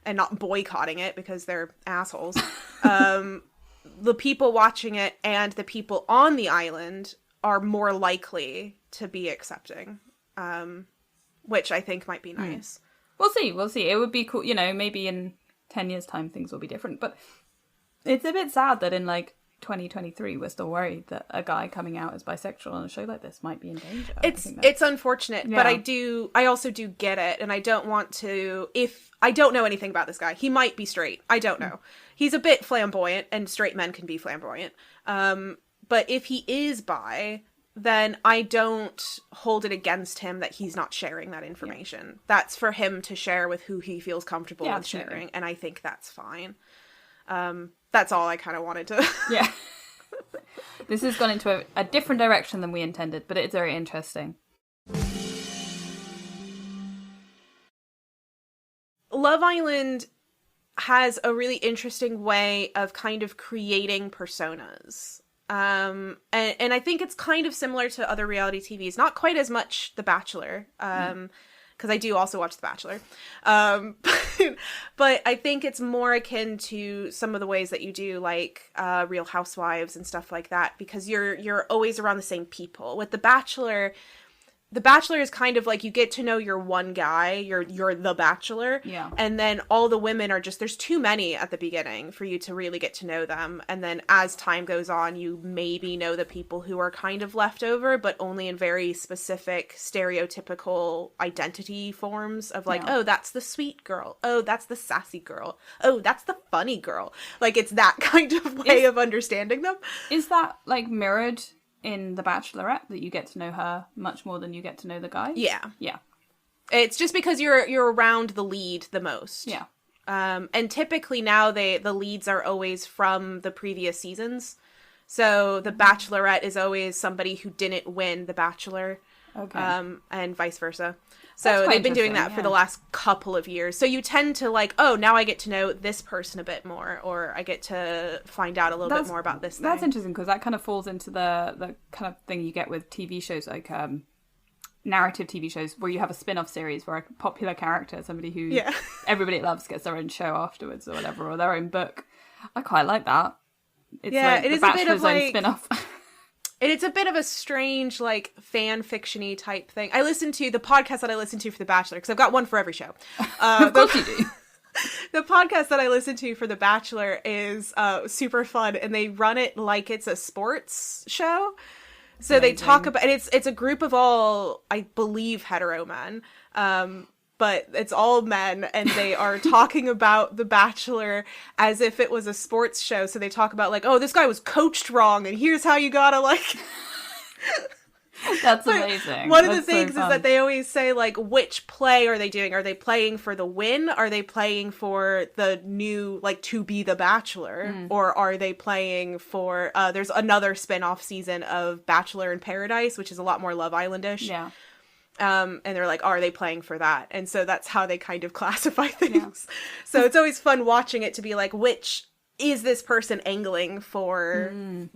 and not boycotting it because they're assholes, the people watching it and the people on the island are more likely to be accepting, which I think might be nice. We'll see. It would be cool, you know, maybe in 10 years' time things will be different. But it's a bit sad that in, like, 2023 we're still worried that a guy coming out as bisexual on a show like this might be in danger. It's unfortunate, but I also do get it, and I don't want to... If I don't know anything about this guy, he might be straight. I don't know. He's a bit flamboyant, and straight men can be flamboyant. But if he is bi, then I don't hold it against him that he's not sharing that information. That's for him to share with who he feels comfortable with sharing, and I think that's fine. That's all I kind of wanted to... Yeah. This has gone into a different direction than we intended, but it's very interesting. Love Island has a really interesting way of kind of creating personas. And I think it's kind of similar to other reality TVs. Not quite as much The Bachelor, because I do also watch The Bachelor. But I think it's more akin to some of the ways that you do, like Real Housewives and stuff like that, because you're always around the same people. With The Bachelor is kind of like you get to know your one guy, you're the bachelor, and then all the women are just, there's too many at the beginning for you to really get to know them, and then as time goes on, you maybe know the people who are kind of left over, but only in very specific stereotypical identity forms of like, oh, that's the sweet girl, oh, that's the sassy girl, oh, that's the funny girl. Like, it's that kind of way of understanding them. Is that, like, mirrored in The Bachelorette, that you get to know her much more than you get to know the guys? Yeah. It's just because you're around the lead the most. Yeah. And typically now the leads are always from the previous seasons. So The Bachelorette is always somebody who didn't win The Bachelor. Okay. And vice versa. So they've been doing that for the last couple of years. So you tend to like, oh, now I get to know this person a bit more, or I get to find out a little bit more about this thing. That's interesting, because that kind of falls into the kind of thing you get with TV shows, like narrative TV shows, where you have a spin-off series where a popular character, somebody who everybody loves, gets their own show afterwards or whatever, or their own book. I quite like that. It's like it The is a bit of Bachelor's like own spin-off. And it's a bit of a strange, like, fan fiction-y type thing. I listen to the podcast that I listen to for The Bachelor, because I've got one for every show. Of course you do. The podcast that I listen to for The Bachelor is super fun, and they run it like it's a sports show. So Amazing. They talk about, and it's a group of all, I believe, hetero men. But it's all men, and they are talking about The Bachelor as if it was a sports show. So they talk about, like, oh, this guy was coached wrong, and here's how you gotta, like... That's amazing. One of the That's things is fun. that they always say, like, which play are they doing? Are they playing for the win? Are they playing for the new, like, to be the Bachelor? Or are they playing for, there's another spin-off season of Bachelor in Paradise, which is a lot more Love Island-ish. Yeah. And they're like, are they playing for that? And so that's how they kind of classify things. Yeah. So it's always fun watching it to be like, which is this person angling for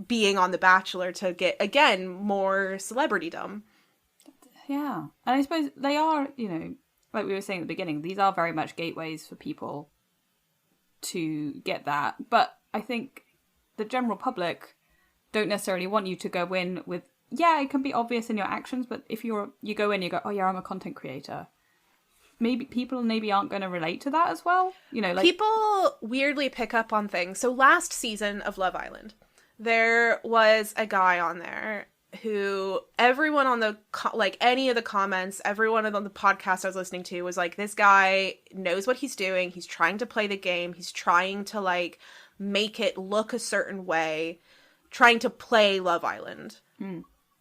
being on The Bachelor to get, again, more celebritydom? Yeah. And I suppose they are, you know, like we were saying at the beginning, these are very much gateways for people to get that. But I think the general public don't necessarily want you to go in with, yeah, it can be obvious in your actions, but if you go in, you go, oh yeah, I'm a content creator. Maybe people aren't going to relate to that as well. You know, like people weirdly pick up on things. So last season of Love Island, there was a guy on there who everyone on the, like any of the comments, everyone on the podcast I was listening to was like, this guy knows what he's doing. He's trying to play the game. He's trying to like make it look a certain way, trying to play Love Island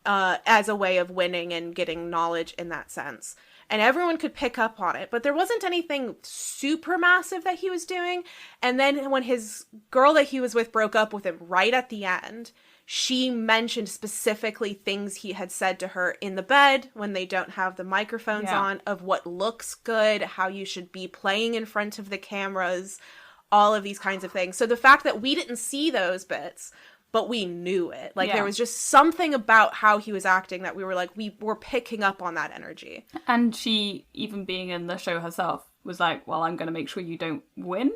as a way of winning and getting knowledge in that sense. And everyone could pick up on it, but there wasn't anything super massive that he was doing. And then when his girl that he was with broke up with him right at the end, she mentioned specifically things he had said to her in the bed when they don't have the microphones on, of what looks good, how you should be playing in front of the cameras, all of these kinds of things. So the fact that we didn't see those bits, but we knew it. Like, there was just something about how he was acting that we were like, we were picking up on that energy. And she, even being in the show herself, was like, well, I'm going to make sure you don't win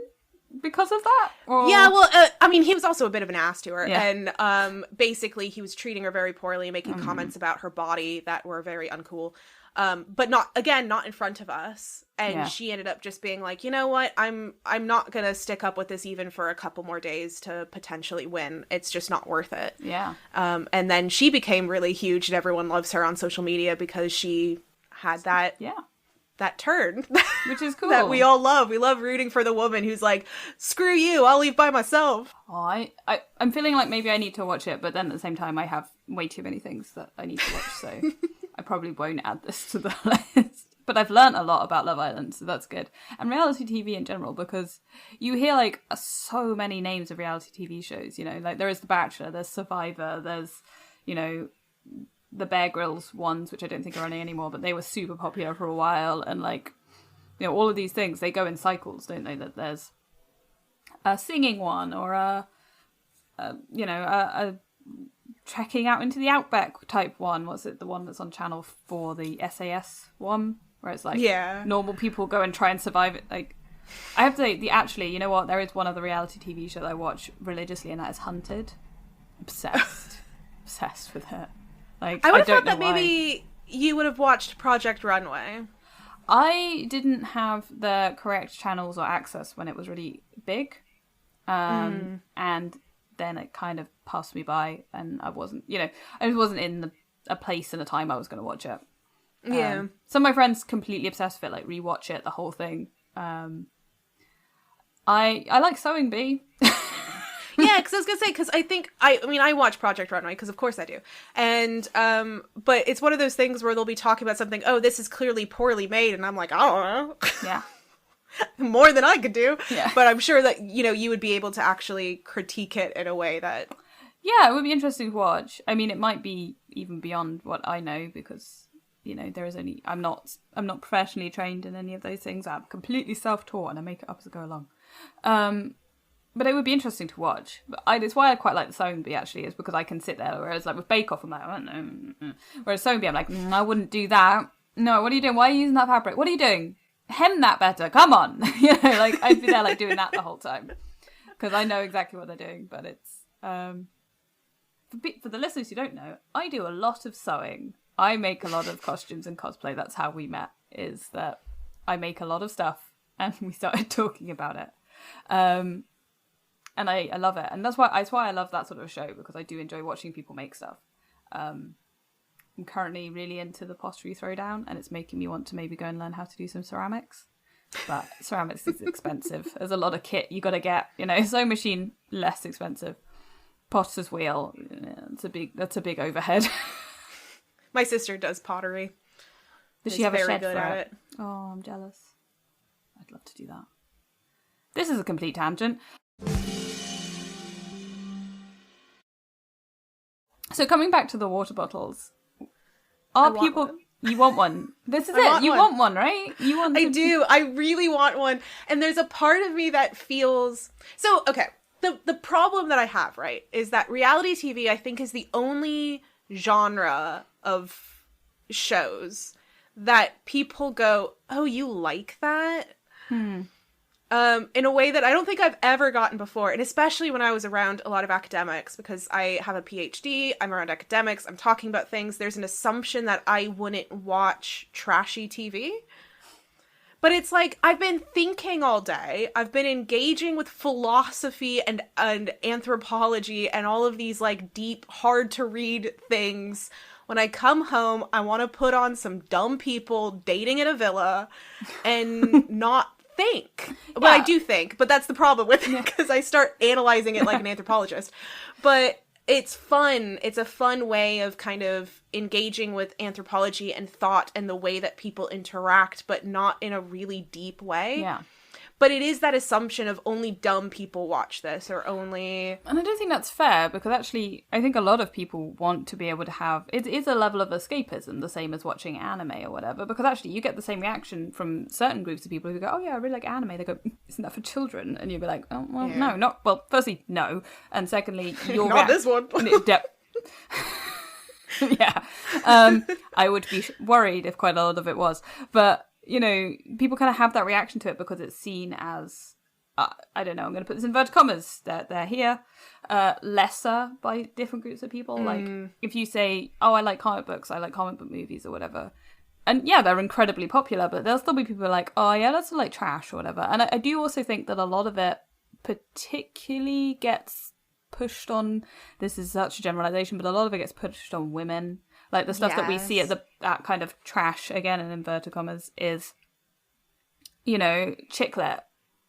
because of that? Or... Yeah, well, I mean, he was also a bit of an ass to her. Yeah. And basically, he was treating her very poorly, making comments about her body that were very uncool. But not in front of us. And she ended up just being like, you know what? I'm not going to stick up with this even for a couple more days to potentially win. It's just not worth it. Yeah. And then she became really huge and everyone loves her on social media because she had that turn. Which is cool. That we all love. We love rooting for the woman who's like, screw you, I'll leave by myself. Oh, I'm feeling like maybe I need to watch it, but then at the same time I have way too many things that I need to watch, so... I probably won't add this to the list. But I've learned a lot about Love Island, so that's good. And reality TV in general, because you hear, like, so many names of reality TV shows, you know? Like, there is The Bachelor, there's Survivor, there's, you know, the Bear Grylls ones, which I don't think are running anymore, but they were super popular for a while. And, like, you know, all of these things, they go in cycles, don't they? That there's a singing one or a trekking out into the outback type one. What's it? The one that's on Channel 4, the SAS one, where it's like normal people go and try and survive it. Like, I have to say, actually, you know what? There is one other reality TV show that I watch religiously, and that is Hunted. Obsessed with it. Like, I would have thought that maybe you would have watched Project Runway. I didn't have the correct channels or access when it was really big, and then it kind of passed me by, and I wasn't in a place and a time I was going to watch it. Some of my friends completely obsessed with it, like rewatch it, the whole thing. I like Sewing Bee. Yeah, because I was going to say, because I watch Project Runway, because of course I do. And, but it's one of those things where they'll be talking about something, oh, this is clearly poorly made, and I'm like, I don't know. Yeah. More than I could do. Yeah. But I'm sure that, you know, you would be able to actually critique it in a way that... Yeah, it would be interesting to watch. I mean, it might be even beyond what I know, because, you know, I'm not professionally trained in any of those things. I'm completely self-taught and I make it up as I go along. But it would be interesting to watch. It's why I quite like the Sewing Bee, actually, is because I can sit there, whereas like with Bake Off, I'm like, I don't know. Whereas Sewing Bee, I'm like, I wouldn't do that. No, what are you doing? Why are you using that fabric? What are you doing? Hem that better. Come on. You know, like, I'd be there like doing that the whole time. Because I know exactly what they're doing, but it's... For the listeners who don't know, I do a lot of sewing. I make a lot of costumes and cosplay. That's how we met, is that I make a lot of stuff and we started talking about it. And I love it. And that's why I love that sort of show, because I do enjoy watching people make stuff. I'm currently really into the pottery throwdown, and it's making me want to maybe go and learn how to do some ceramics. But ceramics is expensive. There's a lot of kit you got to get. You know, sewing machine, less expensive. Potter's wheel, that's a big overhead. My sister does pottery. Does she have a very shed good for at it? Oh, I'm jealous. I'd love to do that. This is a complete tangent. So coming back to the water bottles, are people... One. You want one? This is it. You want one, right? You want. I do. I really want one. And there's a part of me that feels so. Okay. The problem that I have, right, is that reality TV, I think, is the only genre of shows that people go, "Oh, you like that?" In a way that I don't think I've ever gotten before. And especially when I was around a lot of academics, because I have a PhD, I'm around academics, I'm talking about things. There's an assumption that I wouldn't watch trashy TV. But it's like, I've been thinking all day. I've been engaging with philosophy and anthropology and all of these like deep, hard to read things. When I come home, I want to put on some dumb people dating in a villa and not think. Well, I do think, but that's the problem with it, because I start analyzing it like an anthropologist. But it's fun. It's a fun way of kind of engaging with anthropology and thought and the way that people interact, but not in a really deep way. Yeah. But it is that assumption of only dumb people watch this, or only... And I don't think that's fair, because actually, I think a lot of people want to be able to have... It is a level of escapism, the same as watching anime or whatever, because actually you get the same reaction from certain groups of people who go, oh yeah, I really like anime. They go, isn't that for children? And you'll be like, oh, well, no, not... Well, firstly, no. And secondly, you're... Not this one. Yeah. I would be worried if quite a lot of it was. But... You know, people kind of have that reaction to it because it's seen as, I don't know, I'm going to put this in inverted commas, they're here, lesser by different groups of people. Like, if you say, oh, I like comic books, I like comic book movies or whatever, and yeah, they're incredibly popular, but there'll still be people like, oh yeah, that's like trash or whatever. And I do also think that a lot of it particularly gets pushed on, this is such a generalization, but a lot of it gets pushed on women. Like, the stuff that we see at that kind of trash, again, in inverted commas, is, you know, chicklet,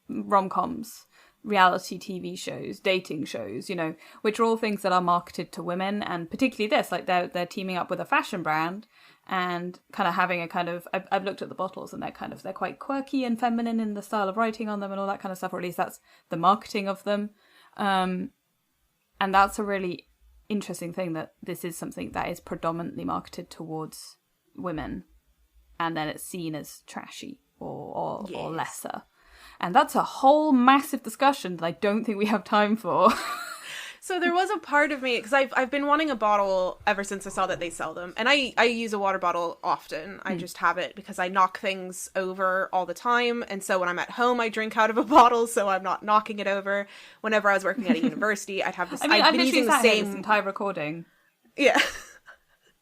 rom-coms, reality TV shows, dating shows, you know, which are all things that are marketed to women. And particularly this, like, they're teaming up with a fashion brand and kind of having a kind of... I've looked at the bottles, and they're quite quirky and feminine in the style of writing on them and all that kind of stuff, or at least that's the marketing of them. And that's a really... interesting thing, that this is something that is predominantly marketed towards women, and then it's seen as trashy or lesser, and that's a whole massive discussion that I don't think we have time for. So there was a part of me, because I've been wanting a bottle ever since I saw that they sell them. And I use a water bottle often. I just have it because I knock things over all the time. And so when I'm at home, I drink out of a bottle, so I'm not knocking it over. Whenever I was working at a university, I'd have this... I mean, I've been using the same... this entire recording. Yeah.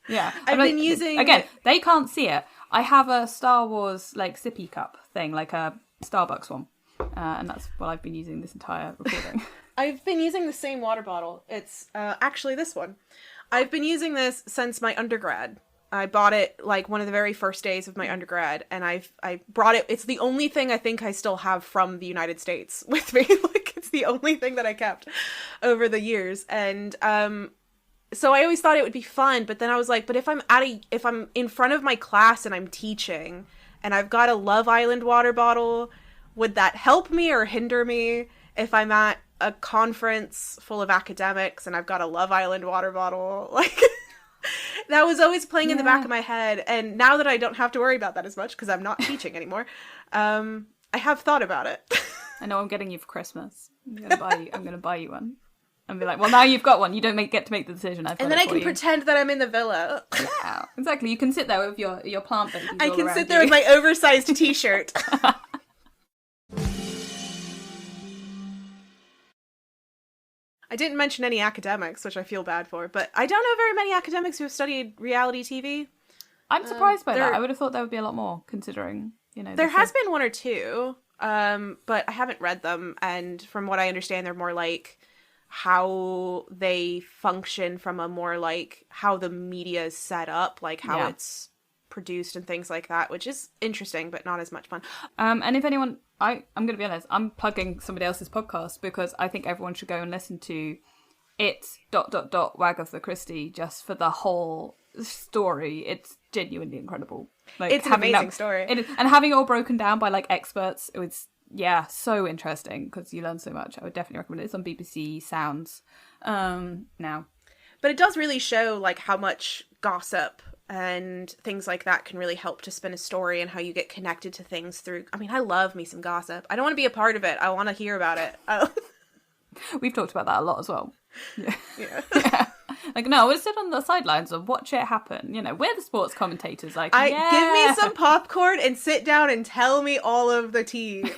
Yeah. I've been using... Again, they can't see it. I have a Star Wars, like, sippy cup thing, like a Starbucks one. And that's what I've been using this entire recording. I've been using the same water bottle. It's actually this one. I've been using this since my undergrad. I bought it like one of the very first days of my undergrad, and I brought it. It's the only thing I think I still have from the United States with me. Like, it's the only thing that I kept over the years. And so I always thought it would be fun, but then I was like, but if I'm in front of my class and I'm teaching and I've got a Love Island water bottle, would that help me or hinder me if I'm at a conference full of academics and I've got a Love Island water bottle? Like, that was always playing in the back of my head. And now that I don't have to worry about that as much because I'm not teaching anymore, I have thought about it. I know I'm getting you for Christmas. I'm gonna buy you one. And be like, well, now you've got one. You don't get to make the decision. And then I can pretend that I'm in the villa. Yeah, exactly. You can sit there with your plant babies. I can sit there with my oversized t-shirt. I didn't mention any academics, which I feel bad for, but I don't know very many academics who have studied reality TV. I'm surprised by that. I would have thought there would be a lot more, considering, you know... There has been one or two, but I haven't read them, and from what I understand, they're more like how they function from a more like how the media is set up, like how it's produced and things like that, which is interesting, but not as much fun. And if anyone... I'm going to be honest, I'm plugging somebody else's podcast because I think everyone should go and listen to It's ... Wagatha Christie, just for the whole story, it's genuinely incredible. Like, it's an amazing story. And having it all broken down by like experts, it was so interesting because you learn so much. I would definitely recommend it. It's on BBC Sounds now. But it does really show like how much gossip and things like that can really help to spin a story, and how you get connected to things through. I mean, I love me some gossip. I don't want to be a part of it. I want to hear about it. We've talked about that a lot as well. Yeah. Yeah. Like, no, we'll sit on the sidelines and watch it happen. You know, we're the sports commentators. Like, give me some popcorn and sit down and tell me all of the tea.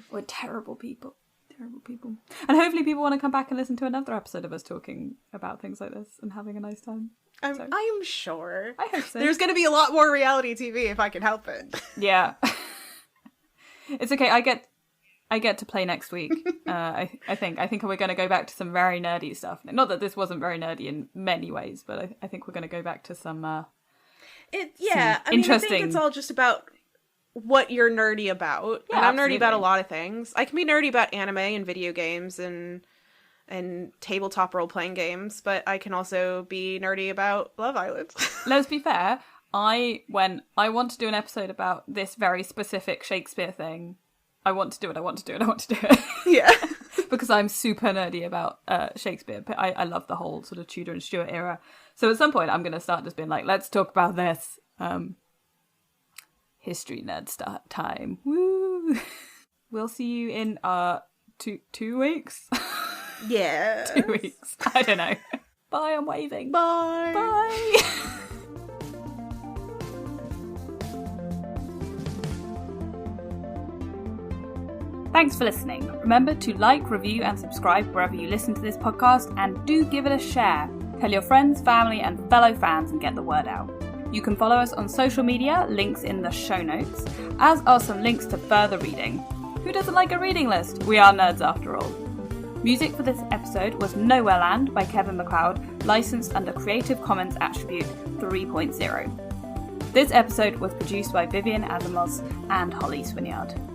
We're terrible people. Terrible people. And hopefully people want to come back and listen to another episode of us talking about things like this and having a nice time. I'm sure. I hope so. There's going to be a lot more reality TV if I can help it. Yeah. It's okay. I get to play next week. I think we're going to go back to some very nerdy stuff. Not that this wasn't very nerdy in many ways, but I think we're going to go back to some I think it's all just about what you're nerdy about. Yeah, and I'm absolutely. nerdy about a lot of things. I can be nerdy about anime and video games and tabletop role-playing games, but I can also be nerdy about Love Island. Let's be fair. I want to do an episode about this very specific Shakespeare thing. I want to do it. Yeah. Because I'm super nerdy about Shakespeare. I love the whole sort of Tudor and Stuart era. So at some point I'm going to start just being like, let's talk about this. History nerd start time. Woo! We'll see you in 2 weeks. Yeah. 2 weeks. I don't know. Bye, I'm waving. Bye. Bye. Thanks for listening. Remember to like, review, and subscribe wherever you listen to this podcast, and do give it a share. Tell your friends, family, and fellow fans and get the word out. You can follow us on social media, links in the show notes, as are some links to further reading. Who doesn't like a reading list? We are nerds after all. Music for this episode was Nowhere Land by Kevin MacLeod, licensed under Creative Commons Attribute 3.0. This episode was produced by Vivian, Asimos, and Holly Swinyard.